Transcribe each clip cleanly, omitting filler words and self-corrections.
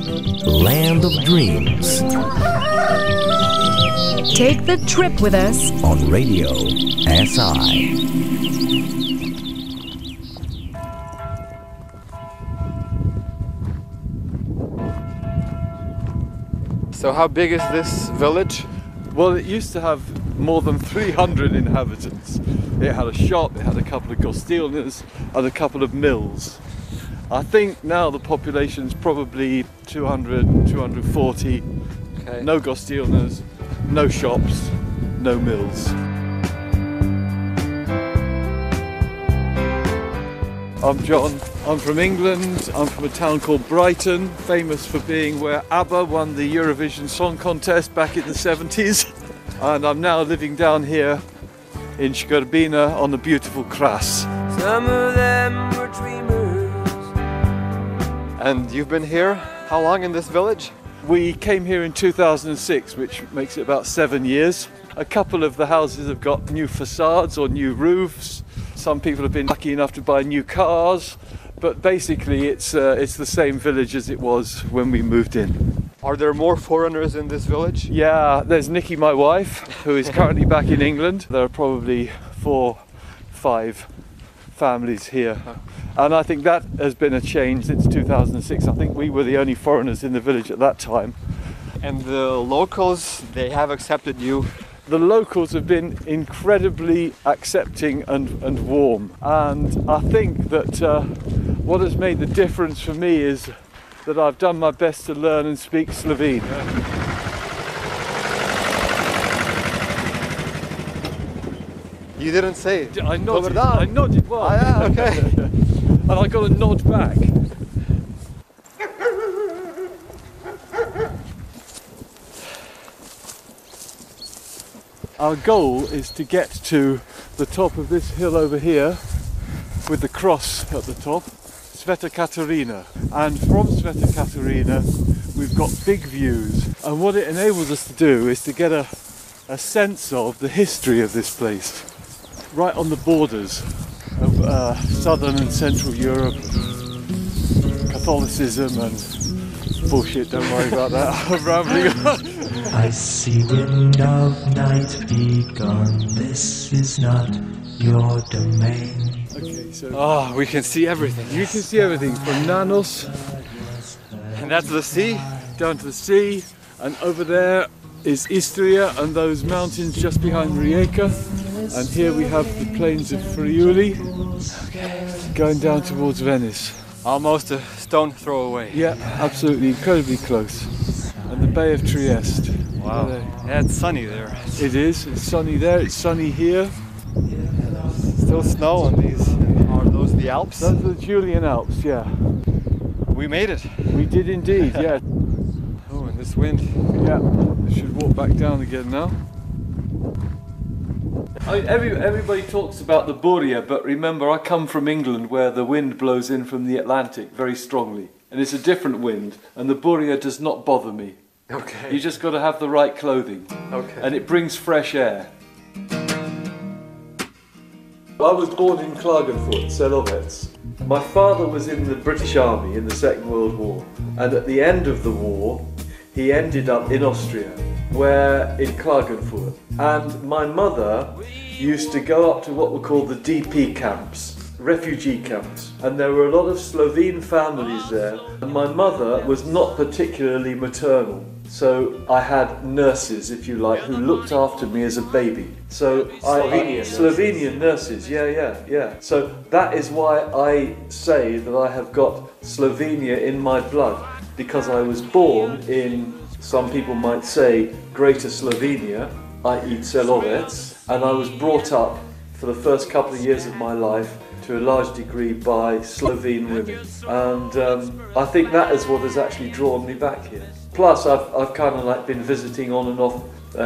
Land of Dreams. Take the trip with us on Radio SI. So how big is this village? Well, it used to have more than 300 inhabitants. It had a shop, it had a couple of gostilnas and a couple of mills. I think now the population's probably 200, 240. Okay. No gostilnas, no shops, no mills. I'm John. I'm from England. I'm from a town called Brighton, famous for being where ABBA won the Eurovision Song Contest back in the 70s. And I'm now living down here in Skrbina on the beautiful Kras. Some of them were dreamers. And you've been here how long in this village? We came here in 2006, which makes it about 7 years. A couple of the houses have got new facades or new roofs. Some people have been lucky enough to buy new cars, but basically it's the same village as it was when we moved in. Are there more foreigners in this village? Yeah, there's Nikki, my wife, who is currently back in England. There are probably 4, 5 families here. And I think that has been a change since 2006. I think we were the only foreigners in the village at that time. And the locals, they have accepted you? The locals have been incredibly accepting and warm. And I think that what has made the difference for me is that I've done my best to learn and speak Slovene. You didn't say it. I nodded. Dobar dan. I nodded well. Ah, yeah, okay. And I got a nod back. Our goal is to get to the top of this hill over here with the cross at the top, Sveta Katarina. And from Sveta Katarina we've got big views, and what it enables us to do is to get a sense of the history of this place, right on the borders of southern and central Europe, Catholicism and bullshit, don't worry about that, I'm rambling. Icy wind of night, be gone, this is not your domain. Okay, so Oh, we can see everything. you can see everything from Nanos And that's the sea? down to the sea, and over there is Istria and those mountains just behind Rijeka, and here we have the plains of Friuli going down towards Venice. Almost a stone throw away. Yeah, absolutely, incredibly close. And the Bay of Trieste. Wow. Yeah, it's sunny there. It is, it's sunny there, it's sunny here. Still snow on these. Are those the Alps? Those are the Julian Alps, yeah. We made it. We did indeed, yeah. Oh, and this wind. Yeah, I should walk back down again now. Everybody talks about the Buria, but remember I come from England where the wind blows in from the Atlantic very strongly. And it's a different wind, and the Buria does not bother me. Okay. You just got to have the right clothing. Okay. And it brings fresh air. I was born in Klagenfurt, Selovets. My father was in the British Army in the Second World War, and at the end of the war he ended up in Austria, where in Klagenfurt. And my mother used to go up to what were called the DP camps, refugee camps, and there were a lot of Slovene families there, and my mother was not particularly maternal. So I had nurses, if you like, who looked after me as a baby. So Slovenian nurses, yeah. So that is why I say that I have got Slovenia in my blood, because I was born in, some people might say, Greater Slovenia, i.e. Celovec, and I was brought up for the first couple of years of my life to a large degree by Slovene women, and I think that is what has actually drawn me back here. Plus I've kind of like been visiting on and off.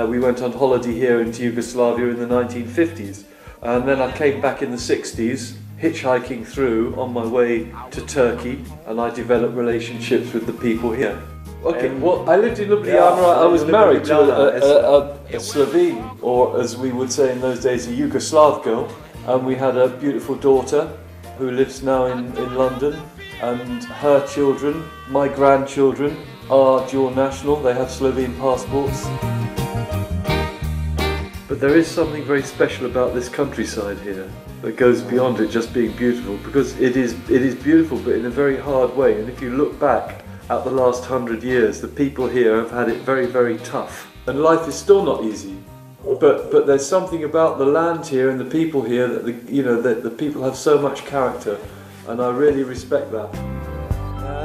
We went on holiday here into Yugoslavia in the 1950s, and then I came back in the 60s, hitchhiking through on my way to Turkey, and I developed relationships with the people here. Okay, well, I lived in Ljubljana. I was married to a Slovene, or as we would say in those days, a Yugoslav girl, and we had a beautiful daughter who lives now in London. and her children, my grandchildren, are dual national. They have Slovene passports. But there is something very special about this countryside here that goes beyond it just being beautiful, because it is beautiful, but in a very hard way. And if you look back at the last 100 years, the people here have had it very, very tough. And life is still not easy. But there's something about the land here and the people here that the people have so much character, and I really respect that.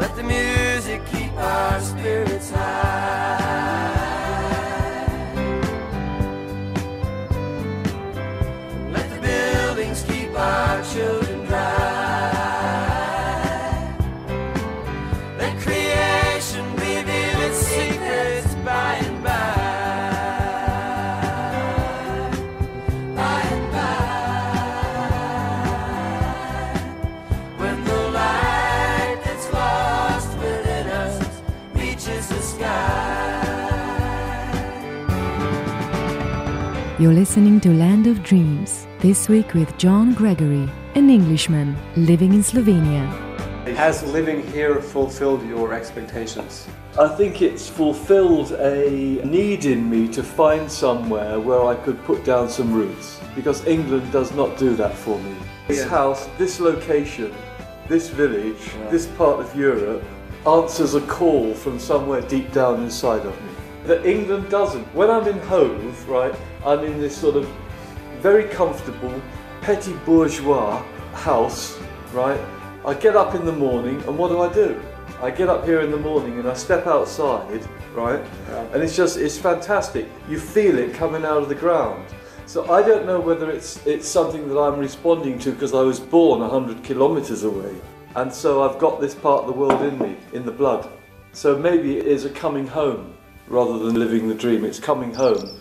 Let the music keep our spirits high. Let the buildings keep our children dry. Let creation reveal its secrets by and by. By and by. When the light that's lost within us reaches the sky. You're listening to Land of Dreams, this week with Jon Gregory, an Englishman living in Slovenia. Has living here fulfilled your expectations? I think it's fulfilled a need in me to find somewhere where I could put down some roots, because England does not do that for me. This house, this location, this village, this part of Europe answers a call from somewhere deep down inside of me that England doesn't. When I'm in Hove, right, I'm in this sort of very comfortable, petit bourgeois house, right? I get up in the morning, and what do? I get up here in the morning and I step outside, right? And it's fantastic. You feel it coming out of the ground. So I don't know whether it's something that I'm responding to because I was born 100 kilometers away. And so I've got this part of the world in me, in the blood. So maybe it is a coming home rather than living the dream. It's coming home.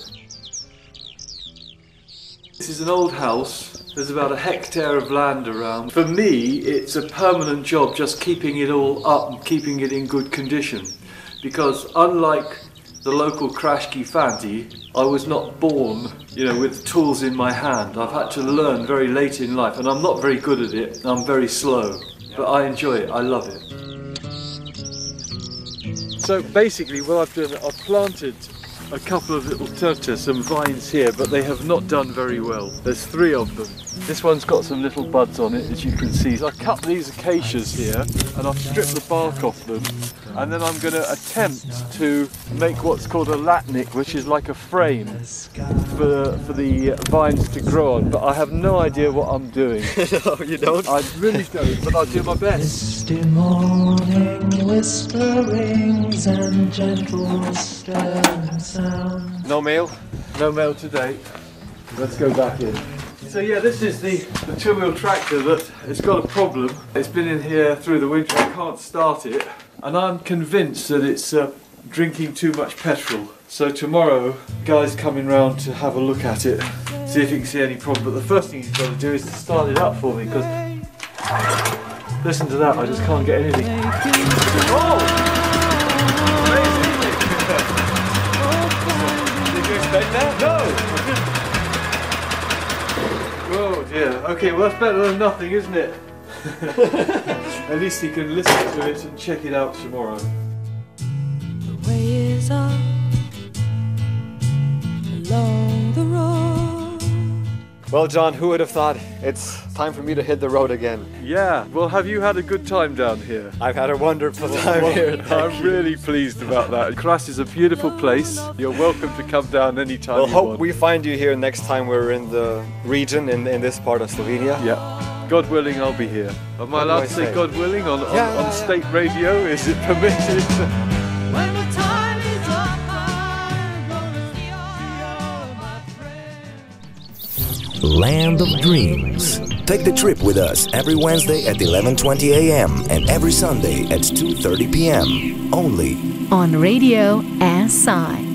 This is an old house. There's about a hectare of land around. For me, it's a permanent job just keeping it all up and keeping it in good condition. Because unlike the local Krashki Fanti, I was not born, with tools in my hand. I've had to learn very late in life, and I'm not very good at it. I'm very slow, but I enjoy it. I love it. So basically what I've done, I've planted a couple of little turtles, some vines here, but they have not done very well. There's 3 of them. This one's got some little buds on it, as you can see. So I cut these acacias here, and I've stripped the bark off them, and then I'm going to attempt to make what's called a latnik, which is like a frame for the vines to grow on, but I have no idea what I'm doing. No, you don't? I really don't, but I'll do my best. Misty morning whisperings and gentle stirring sound. No mail? No mail today. Let's go back in. So yeah, this is the 2-wheel tractor that it's got a problem. It's been in here through the winter, I can't start it, and I'm convinced that it's drinking too much petrol. So tomorrow, guy's coming round to have a look at it, see if he can see any problem. But the first thing he's got to do is to start it up for me, because listen to that, I just can't get anything. Oh! Amazing! Did you expect that? No! I didn't. Oh dear. Okay, well that's better than nothing, isn't it? At least you can listen to it and check it out tomorrow. The way is up along the road. Well, John, who would have thought it's time for me to hit the road again? Yeah, well, have you had a good time down here? I've had a wonderful time here. I'm really pleased about that. Kras is a beautiful place. You're welcome to come down anytime We'll you hope want. we find you here next time we're in the region, in this part of Slovenia. Yeah. God willing, I'll be here. Am I allowed to say God willing on state radio? Is it permitted? When the time is up, I'm gonna see all my friends. Land of Dreams. Take the trip with us every Wednesday at 11:20 a.m. and every Sunday at 2:30 p.m. only On Radio SI.